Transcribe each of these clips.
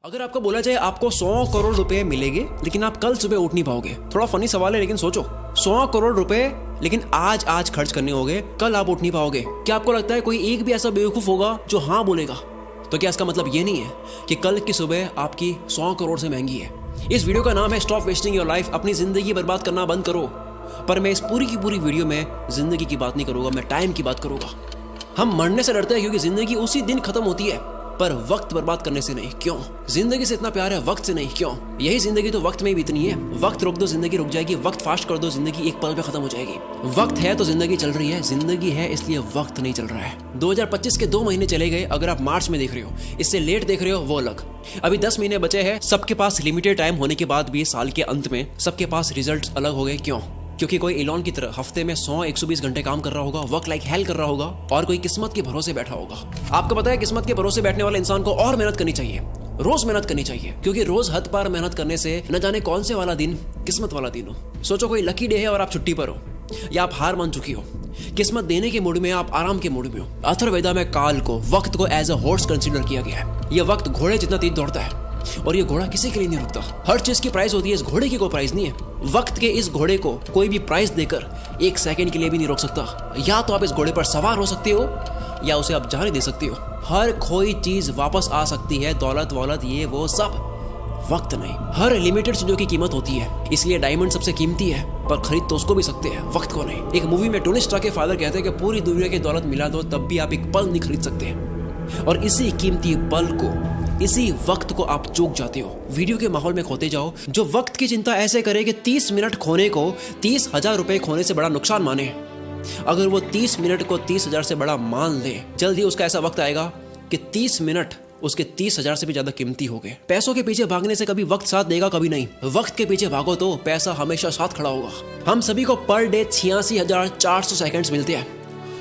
अगर आपको बोला जाए आपको 100 करोड़ रुपए मिलेंगे लेकिन आप कल सुबह उठ नहीं पाओगे, थोड़ा फनी सवाल है लेकिन सोचो, 100 करोड़ रुपए लेकिन आज खर्च करने होंगे, कल आप उठ नहीं पाओगे। क्या आपको लगता है कोई एक भी ऐसा बेवकूफ होगा जो हाँ बोलेगा? तो क्या इसका मतलब ये नहीं है कि कल की सुबह आपकी 100 करोड़ से महंगी है? इस वीडियो का नाम है स्टॉप वेस्टिंग योर लाइफ, अपनी जिंदगी बर्बाद करना बंद करो। पर मैं इस पूरी की पूरी वीडियो में जिंदगी की बात नहीं करूंगा, मैं टाइम की बात करूंगा। हम मरने से डरते हैं क्योंकि जिंदगी उसी दिन खत्म होती है, पर वक्त बर्बाद करने से नहीं। क्यों? जिंदगी से इतना प्यार है, वक्त से नहीं। क्यों? यही जिंदगी तो वक्त में ही बीतनी है। वक्त रोक दो जिंदगी रुक जाएगी, वक्त फास्ट कर दो जिंदगी एक पल पे खत्म हो जाएगी। वक्त है तो जिंदगी चल रही है, जिंदगी है इसलिए वक्त नहीं चल रहा है। 2025 के 2 महीने चले गए, अगर आप मार्च में देख रहे हो, इससे लेट देख रहे हो वो अलग। अभी 10 महीने बचे हैं। सबके पास लिमिटेड टाइम होने के बाद भी साल के अंत में सबके पास रिजल्ट अलग हो गए। क्यों? क्योंकि कोई एलॉन की तरह हफ्ते में 100-120 घंटे काम कर रहा होगा, वर्क लाइक हेल कर रहा होगा, और कोई किस्मत के भरोसे बैठा होगा। आपको पता है किस्मत के भरोसे बैठने वाले इंसान को और मेहनत करनी चाहिए, रोज मेहनत करनी चाहिए, क्योंकि रोज हद पार मेहनत करने से न जाने कौन से वाला दिन किस्मत वाला दिन हो। सोचो कोई लकी डे है और आप छुट्टी पर हो, या आप हार मान चुकी हो, किस्मत देने के मूड में, आप आराम के मूड में हो। अथर्ववेदा में काल को, वक्त को एज अ हॉर्स कंसीडर किया गया है। यह वक्त घोड़े जितना तेज दौड़ता है और ये घोड़ा किसी के लिए नहीं रुकता। हर चीज की प्राइस होती है, इस घोड़े की कोई प्राइस नहीं है। वक्त के इस घोड़े को कोई भी प्राइस देकर 1 सेकंड के लिए भी नहीं रोक सकता। या तो आप इस घोड़े पर सवार हो सकते हो या उसे आप जाने दे सकते हो। हर कोई चीज वापस आ सकती है, दौलत वौलत ये वो सब, वक्त नहीं। हर लिमिटेड चीजों की कीमत होती है, इसलिए डायमंड सबसे कीमती है, पर खरीद तो उसको भी सकते हैं, वक्त को नहीं। एक मूवी में टोनी स्टार्क के फादर कहते हैं कि पूरी दुनिया की दौलत मिला दो तब भी आप एक पल नहीं खरीद सकते, और इसी कीमती पल को, इसी वक्त को आप चूक जाते हो। वीडियो के माहौल में खोते जाओ। जो वक्त की चिंता ऐसे करे कि 30 मिनट खोने को 30,000 रुपए खोने से बड़ा नुकसान माने, अगर वो 30 मिनट को 30,000 से बड़ा मान ले, जल्द ही उसका ऐसा वक्त आएगा कि 30 मिनट उसके 30,000 से भी ज्यादा कीमती हो गए। पैसों के पीछे भागने से कभी वक्त साथ देगा, कभी नहीं। वक्त के पीछे भागो तो पैसा हमेशा साथ खड़ा होगा। हम सभी को पर डे 86,400 सेकंड्स मिलते हैं।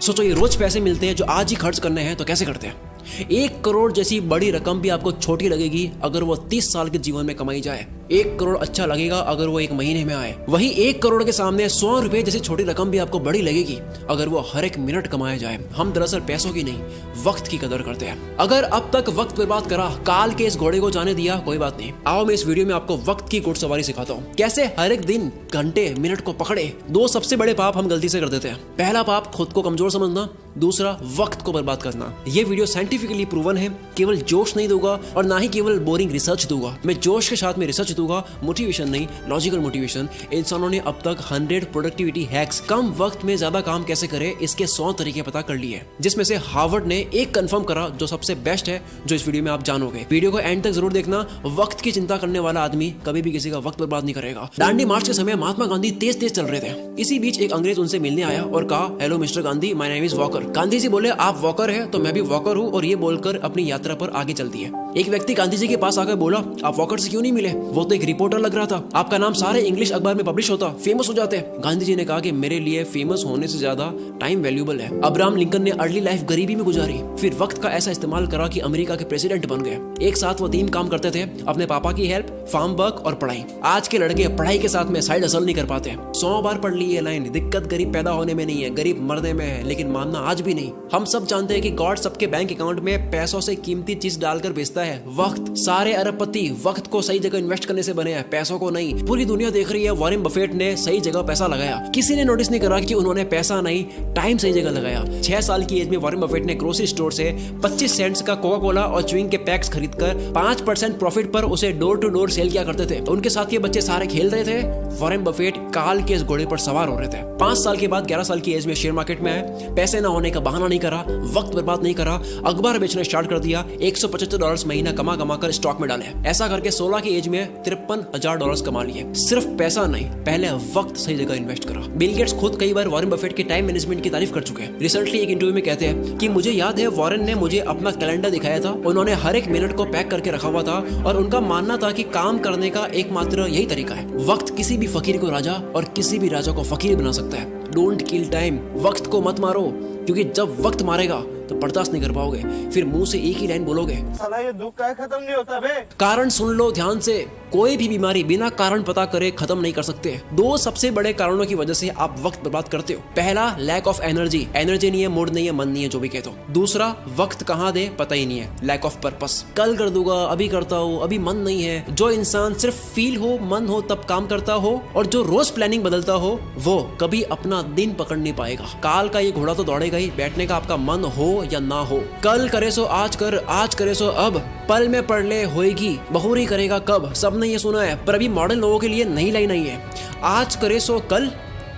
सोचो ये रोज पैसे मिलते हैं जो आज ही खर्च करने हैं, तो कैसे करते हैं? 1 करोड़ जैसी बड़ी रकम भी आपको छोटी लगेगी अगर वो 30 साल के जीवन में कमाई जाए। 1 करोड़ अच्छा लगेगा अगर वो 1 महीने में आए। वही 1 करोड़ के सामने 100 रुपए जैसी छोटी रकम भी आपको बड़ी लगेगी अगर वो हर 1 मिनट कमाया जाए। हम दरअसल पैसों की नहीं, वक्त की कदर करते हैं। अगर अब तक वक्त बर्बाद करा, काल के इस घोड़े को जाने दिया, कोई बात नहीं। आओ मैं इस वीडियो में आपको वक्त की घुड़सवारी सिखाता हूँ, कैसे हर एक दिन, घंटे, मिनट को पकड़े। 2 सबसे बड़े पाप हम गलती से कर देते हैं। पहला पाप खुद को कमजोर समझना, दूसरा वक्त को बर्बाद करना। ये वीडियो साइंटिफिकली प्रूवन है, केवल जोश नहीं दूंगा और ना ही केवल बोरिंग रिसर्च दूंगा। मैं जोश के साथ में रिसर्च दूंगा, मोटिवेशन नहीं, लॉजिकल मोटिवेशन। इंसानों ने अब तक 100 प्रोडक्टिविटी हैक्स, कम वक्त में ज्यादा काम कैसे करें, इसके 100 तरीके पता कर लिए, जिसमें से हार्वर्ड ने एक कंफर्म करा जो सबसे बेस्ट है, जो इस वीडियो में आप जानोगे। वीडियो को एंड तक जरूर देखना। वक्त की चिंता करने वाला आदमी कभी भी किसी का वक्त बर्बाद नहीं करेगा। दांडी मार्च के समय महात्मा गांधी तेज तेज चल रहे थे। इसी बीच एक अंग्रेज उनसे मिलने आया और कहा, hello mister Gandhi, my name is Walker. Gandhi ji बोले, आप वॉकर है तो मैं भी वॉकर हूँ, और ये बोलकर अपनी यात्रा पर आगे चल दिए। एक व्यक्ति गांधी जी के पास आकर बोला, आप वॉकर से क्यों नहीं मिले? वो तो एक रिपोर्टर लग रहा था, आपका नाम सारे इंग्लिश अखबार में पब्लिश होता, फेमस हो जाते। गांधी जी ने कहा कि मेरे लिए फेमस होने से ज्यादा टाइम वैल्यूएबल है। अब्राहम लिंकन ने अर्ली लाइफ गरीबी में गुजारी, फिर वक्त का ऐसा इस्तेमाल करा कि अमेरिका के प्रेसिडेंट बन गए। एक साथ वो 3 काम करते थे, अपने पापा की हेल्प, फार्म वर्क और पढ़ाई। आज के लड़के पढ़ाई के साथ में साइड हसल नहीं कर पाते। 100 बार पढ़ ली ये लाइन, दिक्कत गरीब पैदा होने में नहीं है, गरीब मरने में है, लेकिन मानना आज भी नहीं। हम सब जानते हैं कि गॉड सबके बैंक अकाउंट में पैसों से कीमती चीज डालकर भेजता है, वक्त। सारे अरबपति वक्त को सही जगह इन्वेस्ट करने से बने हैं, पैसों को नहीं। पूरी दुनिया देख रही है वॉरेन बफेट ने सही जगह पैसा लगाया। किसी ने नोटिस नहीं करा कि उन्होंने पैसा नहीं, टाइम सही जगह लगाया। 6 साल की एज में वॉरेन बफेट ने ग्रोसरी स्टोर से 25 सेंट्स का कोका कोला और च्युइंग के पैक्स खरीदकर 5% प्रॉफिट पर उसे डोर टू डोर सेल किया करते थे। उनके साथ ये बच्चे सारे खेल रहे थे, वॉरेन बफेट काल के इस घोड़े पर सवार हो रहे थे। 5 साल के बाद 11 साल की एज में शेयर मार्केट में आए। पैसे ना होने का बहाना नहीं करा, वक्त बर्बाद नहीं करा, अखबार बेचना स्टार्ट कर दिया। $175 महीना कमा कर स्टॉक में डाले। ऐसा करके 16 की एज में $53,000 कमा लिए। सिर्फ पैसा नहीं, पहले वक्त सही जगह इन्वेस्ट करा। बिल गेट्स खुद कई बार वॉरेन बफेट के टाइम मैनेजमेंट की तारीफ कर चुके हैं। रिसेंटली एक इंटरव्यू में कहते हैं कि मुझे याद है वॉरेन ने मुझे अपना कैलेंडर दिखाया था, उन्होंने हर 1 मिनट को पैक करके रखा हुआ था, और उनका मानना था कि काम करने का एकमात्र यही तरीका है। वक्त किसी भी फकीर को राजा और किसी भी राजा को फकीर बना सकता है। डोंट किल टाइम, वक्त को मत मारो, क्योंकि जब वक्त मारेगा तो बर्दाश्त नहीं कर पाओगे, फिर मुंह से एक ही लाइन बोलोगे, साला ये दुख का खत्म नहीं होता बे। कारण सुन लो ध्यान से, कोई भी बीमारी बिना कारण पता करे खत्म नहीं कर सकते। दो सबसे बड़े कारणों की वजह से आप वक्त बर्बाद करते हो। पहला, लैक ऑफ एनर्जी नहीं है, मूड नहीं है, मन नहीं है, जो भी कहते हो। दूसरा, वक्त कहाँ दे पता ही नहीं है, लैक ऑफ पर्पस। कल कर दूंगा, अभी करता हूँ, अभी मन नहीं है। जो इंसान सिर्फ फील हो, मन हो तब काम करता हो और जो रोज प्लानिंग बदलता हो, वो कभी अपना दिन पकड़ नहीं पाएगा। काल का ये घोड़ा तो दौड़ेगा ही, बैठने का आपका मन हो या ना हो। कल करे सो आज कर, आज करे सो अब, पल में पढ़ ले होएगी, बहुरी करेगा कब। सबने ये सुना है, पर अभी मॉडर्न लोगों के लिए नई लाइन आई है, आज करे सो कल,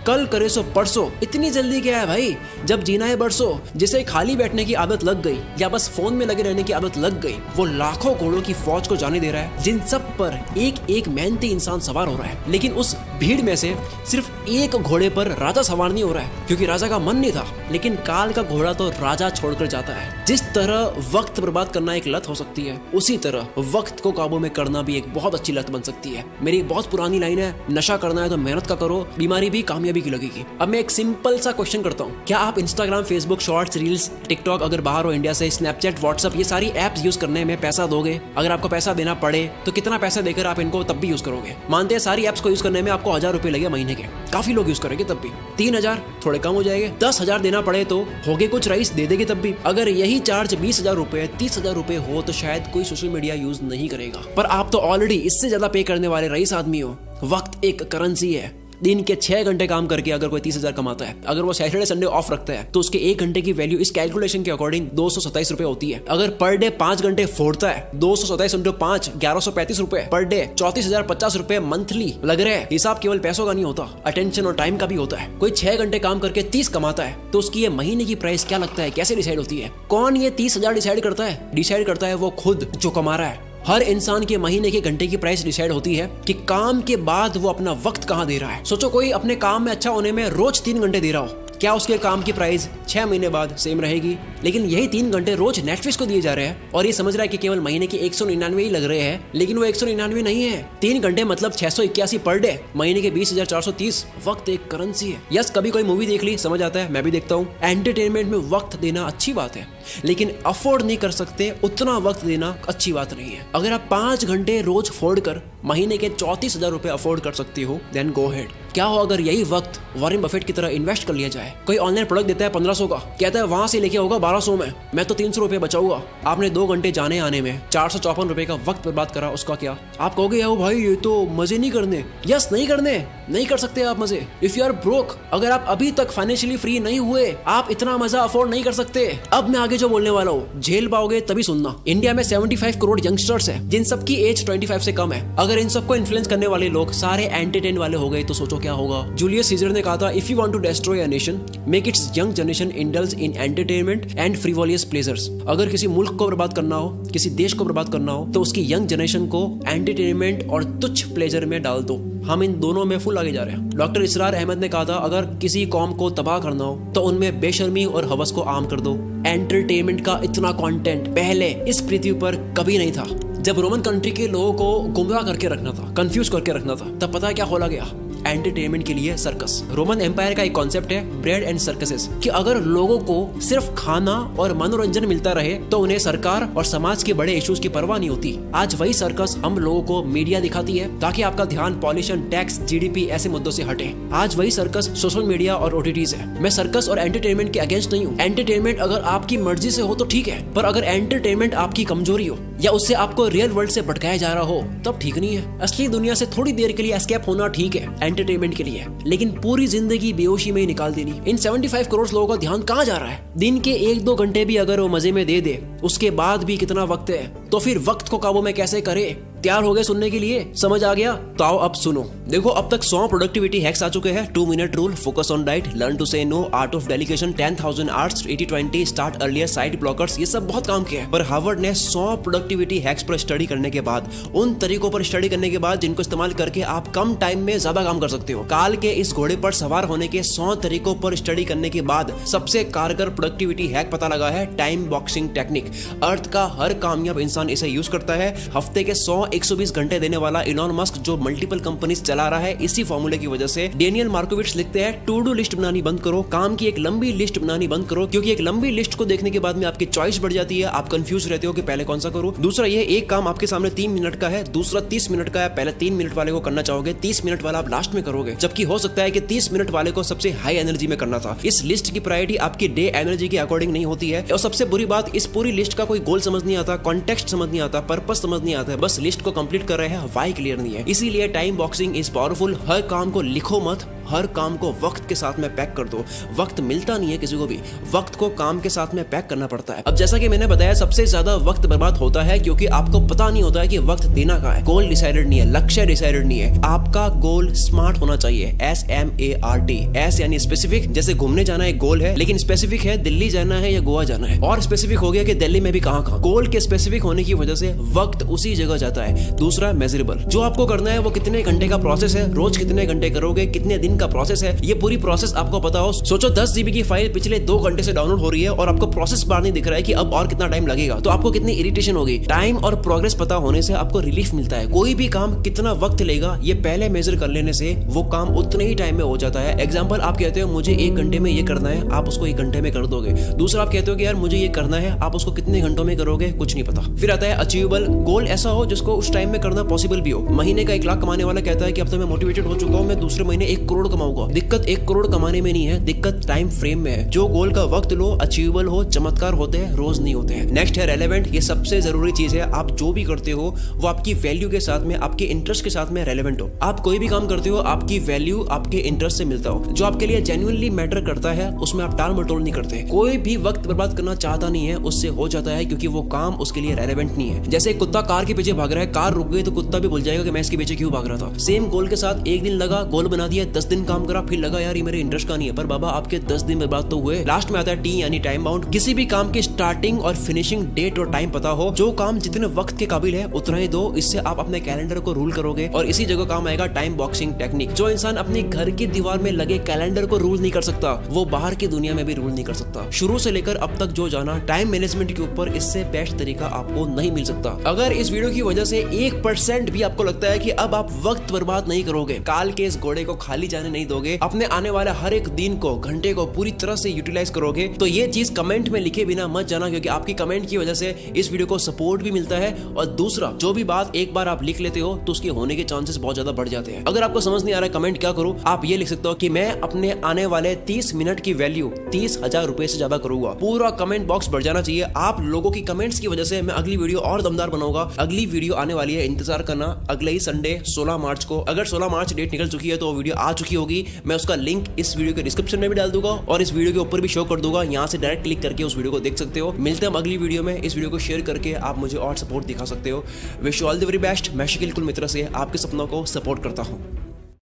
कल करे सो परसों। इतनी जल्दी क्या है भाई, जब जीना है बरसों। जिसे खाली बैठने की आदत लग गई या बस फोन में लगे रहने की आदत लग गई, वो लाखों घोड़ों की फौज को जाने दे रहा है, जिन सब पर एक एक मेहनती इंसान सवार हो रहा है। लेकिन उस भीड़ में से सिर्फ एक घोड़े पर राजा सवार नहीं हो रहा है, क्योंकि राजा का मन नहीं था। लेकिन काल का घोड़ा तो राजा छोड़कर जाता है। जिस तरह वक्त बर्बाद करना एक लत हो सकती है, उसी तरह वक्त को काबू में करना भी एक बहुत अच्छी लत बन सकती है। मेरी एक बहुत पुरानी लाइन है, नशा करना है तो मेहनत का करो, बीमारी भी कामयाबी की लगेगी। अब मैं एक सिंपल सा क्वेश्चन करता हूँ, क्या आप Instagram, Facebook, shorts, reels, TikTok, अगर बाहर हो इंडिया से, स्नैपचैट, व्हाट्सएप, ये सारी एप्स यूज करने में पैसा दोगे? अगर आपको पैसा देना पड़े तो कितना पैसा देकर आप इनको तब भी यूज करोगे? मानते हैं सारी एप्स को यूज करने में आपको 1000 रुपए लगे महीने के, काफी लोग यूज करेंगे तब भी। 3000 थोड़े कम हो जाएंगे, 10,000 देना पड़े तो होगे कुछ रईस दे देंगे तब भी। अगर यही चार्ज 20,000 रुपए, 30,000 रुपए हो तो शायद कोई सोशल मीडिया यूज नहीं करेगा। पर आप तो ऑलरेडी इससे ज्यादा पे करने वाले रईस आदमी हो। वक्त एक करेंसी है। दिन के 6 घंटे काम करके अगर कोई 30,000 कमाता है, अगर वो सैटरडे संडे ऑफ रखता है तो उसके 1 घंटे की वैल्यू इस कैलकुलेशन के अकॉर्डिंग 227 रुपए होती है। अगर पर डे 5 घंटे फोड़ता है, 227 इंटू 5, 1135 रुपए पर डे, 34,050 रुपए मंथली लग रहे हैं। हिसाब केवल पैसों का नहीं होता, अटेंशन और टाइम का भी होता है। कोई 6 घंटे काम करके 30 कमाता है तो उसकी ये महीने की प्राइस क्या लगता है, कैसे डिसाइड होती है? कौन ये 30,000 डिसाइड करता है? डिसाइड करता है वो खुद जो कमा रहा है। हर इंसान के महीने के घंटे की प्राइस डिसाइड होती है कि काम के बाद वो अपना वक्त कहाँ दे रहा है। सोचो कोई अपने काम में अच्छा होने में रोज 3 घंटे दे रहा हो, क्या उसके काम की प्राइस 6 महीने बाद सेम रहेगी? लेकिन यही 3 घंटे रोज नेटफ्लिक्स को दिए जा रहे हैं और ये समझ रहा है कि केवल महीने के 199 ही लग रहे हैं, लेकिन वो 199 नहीं है। 3 घंटे मतलब 681 पर डे, महीने के 20,430। वक्त एक करेंसी है। यस, कभी कोई मूवी देख ली, समझ आता है, मैं भी देखता हूँ। एंटरटेनमेंट में वक्त देना अच्छी बात है, लेकिन अफोर्ड नहीं कर सकते उतना वक्त देना अच्छी बात नहीं है। अगर आप 5 घंटे रोज फोड़ कर महीने के 34,000 रुपए अफोर्ड कर सकती हो, देन गो हेड। क्या हो अगर यही वक्त वॉरेन बफेट की तरह इन्वेस्ट कर लिया जाए? कोई ऑनलाइन प्रोडक्ट देता है 1500 का, कहता है वहां से लेके होगा 1200 में, मैं तो 300 रुपए बचाऊंगा। आपने 2 घंटे जाने आने में 454 रुपए का वक्त बर्बाद करा, उसका क्या? आप कहोगे यार भाई ये तो मजे नहीं करने। यस, नहीं करने, नहीं कर सकते आप मजे। इफ यू आर ब्रोक, अगर आप अभी तक फाइनेंशियली फ्री नहीं हुए, आप इतना मजा अफोर्ड नहीं कर सकते। अब मैं आगे जो बोलने वाला हूँ झेल पाओगे तभी सुनना। इंडिया में 75 करोड़ यंगस्टर्स है जिन सबकी एज 25 से कम है। अगर इन सबको इन्फ्लुएंस करने वाले लोग सारे एंटरटेन वाले हो गए तो सोचो क्या होगा। जूलियस सीजर ने कहा था, if you want to destroy a nation, make its young generation indulge in entertainment and frivolous pleasures. अगर किसी मुल्क को बर्बाद करना हो, किसी देश को बर्बाद करना हो, तो उसकी यंग जनरेशन को एंटरटेनमेंट और तुच्छ प्लेजर में डाल दो। हम इन दोनों में फुल आगे जा रहे हैं। डॉक्टर इसरार अहमद ने कहा था, अगर किसी कौम को तबाह करना हो तो उनमें बेशर्मी और हवस को आम कर दो। एंटरटेनमेंट का इतना कंटेंट पहले इस पृथ्वी पर कभी नहीं था। जब रोमन कंट्री के लोगों को गुमराह करके रखना था, कंफ्यूज करके रखना था, तब पता है क्या खोला गया? एंटरटेनमेंट के लिए सर्कस। रोमन एम्पायर का एक कॉन्सेप्ट है ब्रेड एंड सर्कसेस, कि अगर लोगों को सिर्फ खाना और मनोरंजन मिलता रहे तो उन्हें सरकार और समाज के बड़े इश्यूज की परवाह नहीं होती। आज वही सर्कस हम लोगों को मीडिया दिखाती है ताकि आपका ध्यान पॉल्यूशन, टैक्स, जीडीपी ऐसे मुद्दों से हटे। आज वही सर्कस सोशल मीडिया और ओटीटीज है। मैं सर्कस और एंटरटेनमेंट के अगेंस्ट नहीं हूँ। एंटरटेनमेंट अगर आपकी मर्जी से हो तो ठीक है, पर अगर एंटरटेनमेंट आपकी कमजोरी हो या उससे आपको रियल वर्ल्ड से भटकाया जा रहा हो तब ठीक नहीं है। असली दुनिया से थोड़ी देर के लिए एस्केप होना ठीक है एंटरटेनमेंट के लिए, लेकिन पूरी जिंदगी बेहोशी में ही निकाल देनी। इन 75 करोड़ लोगों का ध्यान कहाँ जा रहा है? दिन के 1-2 घंटे भी अगर वो मजे में दे दे, उसके बाद भी कितना वक्त है, तो फिर वक्त को काबू में कैसे करे? तैयार हो गए सुनने के लिए? समझ आ गया? तो आओ अब सुनो। देखो, अब तक 100 प्रोडक्टिविटी हैक्स आ चुके हैं। 2 minute rule, focus on diet, learn to say no, art of delegation, 10,000 arts, 80-20, start earlier, side blockers, ये सब बहुत काम किया है। पर हार्वर्ड ने 100 प्रोडक्टिविटी हैक्स पर स्टडी करने के बाद, उन तरीकों पर स्टडी करने के बाद जिनको इस्तेमाल करके आप कम टाइम में ज्यादा काम कर सकते हो, काल के इस घोड़े पर सवार होने के 100 तरीकों पर स्टडी करने के बाद सबसे कारगर प्रोडक्टिविटी हैक पता लगा है टाइम बॉक्सिंग टेक्निक। अर्थ का हर कामयाब इंसान इसे यूज करता है। हफ्ते के 100 120 घंटे देने वाला इलॉन मस्क जो मल्टीपल कंपनीज चला रहा है, इसी फॉर्मूले की वजह से डेनियल मार्कोविट्स लिखते हैं टू डू लिस्ट बनानी बंद करो, काम की एक लंबी लिस्ट बनानी बंद करो, क्योंकि एक लंबी लिस्ट को देखने के बाद में आपकी चॉइस बढ़ जाती है, आप कंफ्यूज रहते हो कि पहले कौन सा करूं। दूसरा ये एक काम आपके सामने 3 मिनट का है, दूसरा 30 मिनट का है, पहले 3 मिनट वाले को करना चाहोगे, 30 मिनट वाला आप लास्ट में करोगे, जबकि हो सकता है कि 30 मिनट वाले को सबसे हाई एनर्जी में करना था। इस लिस्ट की प्रायोरिटी आपकी डे एनर्जी के अकॉर्डिंग नहीं होती है। और सबसे बुरी बात, इस पूरी लिस्ट का कोई गोल समझ नहीं आता, कॉन्टेक्स्ट समझ नहीं आता, पर्पस समझ नहीं आता है, बस लिस्ट को कंप्लीट कर रहे हैं, व्हाई क्लियर नहीं है। इसीलिए टाइम बॉक्सिंग इज पावरफुल। हर काम को लिखो मत, हर काम को वक्त के साथ में पैक कर दो। वक्त मिलता नहीं है किसी को भी, वक्त को काम के साथ में पैक करना पड़ता है। अब जैसा कि मैंने बताया, सबसे ज्यादा वक्त बर्बाद होता है क्योंकि आपको पता नहीं होता है कि वक्त देना कहाँ है। गोल डिसाइडेड नहीं है, लक्ष्य डिसाइडेड नहीं है। आपका गोल स्मार्ट होना चाहिए, SMART। एस यानी स्पेसिफिक, जैसे घूमने जाना एक गोल है, लेकिन स्पेसिफिक है दिल्ली जाना है या गोवा जाना है, और स्पेसिफिक हो गया कि दिल्ली में भी कहाँ। गोल के स्पेसिफिक होने की वजह से वक्त उसी जगह जाता है। दूसरा मेजरेबल, जो आपको करना है वो कितने घंटे का प्रोसेस है, रोज कितने घंटे करोगे, कितने दिन का प्रोसेस है, ये पूरी प्रोसेस आपको पता हो। सोचो 10 GB की फाइल पिछले 2 घंटे से डाउनलोड हो रही है और आपको प्रोसेस बार नहीं दिख रहा है कि अब और कितना टाइम लगेगा, तो आपको कितनी इरिटेशन होगी। टाइम और प्रोग्रेस पता होने से आपको रिलीफ मिलता है। कोई भी काम कितना वक्त लेगा ये पहले मेजर कर लेने से वो काम उतने ही टाइम में हो जाता है। एग्जांपल, आप कहते हो मुझे 1 घंटे में ये करना है, आप उसको 1 घंटे में कर दोगे। दूसरा, आप कहते हो कि यार मुझे ये करना है, आप उसको कितने घंटों में करोगे, कुछ नहीं पता। फिर आता है अचीवेबल, गोल ऐसा हो जिसको उस टाइम में करना पॉसिबल भी हो। महीने का 1 लाख कमाने वाला कहता है कि अब तो मैं मोटिवेटेड हो चुका हूं, मैं दूसरे महीने 1 करोड़ कमाऊंगा। दिक्कत 1 करोड़ कमाने में नहीं है, दिक्कत टाइम फ्रेम में है। जो गोल का वक्त लो, अचीवेबल हो, चमत्कार होते हैं, रोज नहीं होते हैं। नेक्स्ट है रेलेवेंट। ये सबसे जरूरी चीज है। आप जो भी करते हो वो आपकी वैल्यू के साथ में, आपके इंटरेस्ट के साथ में रेलेवेंट हो। आप कोई भी काम करते हो, आपकी वैल्यू आपके इंटरेस्ट से मिलता हो। जो आपके लिए जेन्युइनली मैटर करता है उसमें आप टाल मटोल नहीं करते। कोई भी वक्त बर्बाद करना चाहता नहीं है, उससे हो जाता है, क्योंकि वो काम उसके लिए रेलेवेंट नहीं है। जैसे कुत्ता कार के पीछे भाग रहा है, कार रुक गई तो कुत्ता भी भूल जाएगा कि मैं इसके पीछे क्यों भाग रहा था। सेम गोल के साथ 1 दिन लगा, गोल बना दिया, 10 दिन काम करा, फिर लगा यार ये मेरे इंटरेस्ट का नहीं है, पर बाबा आपके 10 दिन बर्बाद तो हुए। लास्ट में आता है T यानी टाइम बाउंड। किसी भी काम की स्टार्टिंग और फिनिशिंग डेट और टाइम पता हो। जो काम जितने वक्त के काबिल है उतना ही दो, इससे आप अपने कैलेंडर को रूल करोगे। और इसी जगह काम आएगा टाइम बॉक्सिंग टेक्निक। जो इंसान अपने घर की दीवार में लगे कैलेंडर को रूल नहीं कर सकता, वो बाहर की दुनिया में भी रूल नहीं कर सकता। शुरू से लेकर अब तक जो जाना टाइम मैनेजमेंट के ऊपर, इससे बेस्ट तरीका आपको नहीं मिल सकता। अगर इस वीडियो की वजह से 1% भी आपको लगता है कि अब आप वक्त बर्बाद नहीं करोगे, काल के इस घोड़े को खाली जाने नहीं दोगे, अपने आने वाले हर एक दिन को, घंटे को पूरी तरह से यूटिलाइज करोगे, तो ये चीज कमेंट में लिखे बिना मत जाना, क्योंकि आपकी कमेंट की वजह से इस वीडियो को सपोर्ट भी मिलता है। और दूसरा, जो भी बात एक बार आप लिख लेते हो तो उसके होने के चांसेस बहुत ज्यादा बढ़ जाते हैं। अगर आपको समझ नहीं आ रहा है कमेंट क्या करूं, आप ये लिख सकते हो कि मैं अपने आने वाले 30 मिनट की वैल्यू 30,000 रुपए से ज्यादा करूंगा। पूरा कमेंट बॉक्स भर जाना चाहिए। आप लोगों की कमेंट्स की वजह से मैं अगली वीडियो और दमदार बनाऊंगा। अगली वीडियो आने वाली है, इंतजार करना, अगले ही संडे 16 मार्च को। अगर 16 मार्च डेट निकल चुकी है तो वीडियो आ चुकी होगी। मैं उसका लिंक इस वीडियो के डिस्क्रिप्शन में भी डाल दूंगा और इस वीडियो के ऊपर भी शो कर दूंगा। यहाँ से डायरेक्ट क्लिक करके उस वीडियो को देख सकते हो। मिलते हैं अगली वीडियो में। इस वीडियो को शेयर करके आप मुझे और सपोर्ट दिखा सकते हो। Wish you all the very best. मैं शकील कुल मित्र से आपके सपनों को सपोर्ट करता हूँ।